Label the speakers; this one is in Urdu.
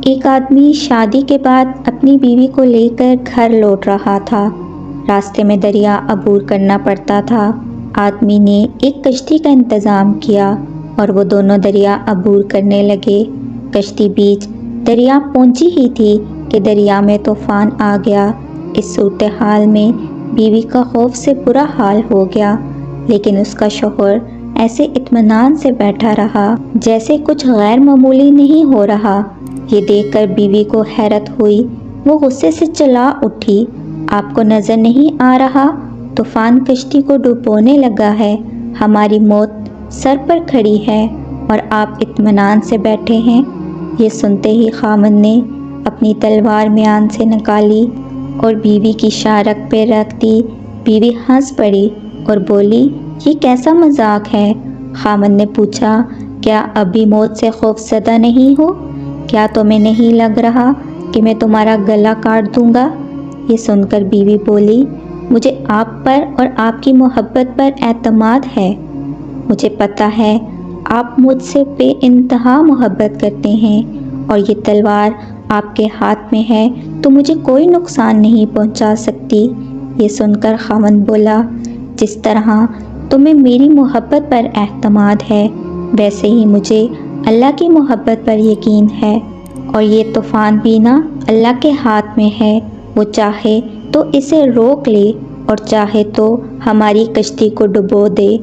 Speaker 1: ایک آدمی شادی کے بعد اپنی بیوی کو لے کر گھر لوٹ رہا تھا۔ راستے میں دریا عبور کرنا پڑتا تھا۔ آدمی نے ایک کشتی کا انتظام کیا اور وہ دونوں دریا عبور کرنے لگے۔ کشتی بیچ دریا پہنچی ہی تھی کہ دریا میں طوفان آ گیا۔ اس صورتحال میں بیوی کا خوف سے برا حال ہو گیا، لیکن اس کا شوہر ایسے اطمینان سے بیٹھا رہا جیسے کچھ غیر معمولی نہیں ہو رہا۔ یہ دیکھ کر بیوی کو حیرت ہوئی۔ وہ غصے سے چلا اٹھی۔ آپ کو نظر نہیں آ رہا؟ طوفان کشتی کو ڈبونے لگا ہے۔ ہماری موت سر پر کھڑی ہے اور آپ اطمینان سے بیٹھے ہیں۔ یہ سنتے ہی خاوند نے اپنی تلوار میان سے نکالی اور بیوی کی شارک پہ رکھ دی۔ بیوی ہنس پڑی اور بولی، یہ کیسا مذاق ہے؟ خاوند نے پوچھا، کیا اب بھی موت سے خوف زدہ نہیں ہو؟ کیا تمہیں نہیں لگ رہا کہ میں تمہارا گلا کاٹ دوں گا؟ یہ سن کر بیوی بولی، مجھے آپ پر اور آپ کی محبت پر اعتماد ہے۔ مجھے پتہ ہے آپ مجھ سے بے انتہا محبت کرتے ہیں اور یہ تلوار آپ کے ہاتھ میں ہے تو مجھے کوئی نقصان نہیں پہنچا سکتی۔ یہ سن کر خاوند بولا، جس طرح تمہیں میری محبت پر اعتماد ہے، ویسے ہی مجھے اللہ کی محبت پر یقین ہے، اور یہ طوفان بھی نا اللہ کے ہاتھ میں ہے۔ وہ چاہے تو اسے روک لے اور چاہے تو ہماری کشتی کو ڈبو دے۔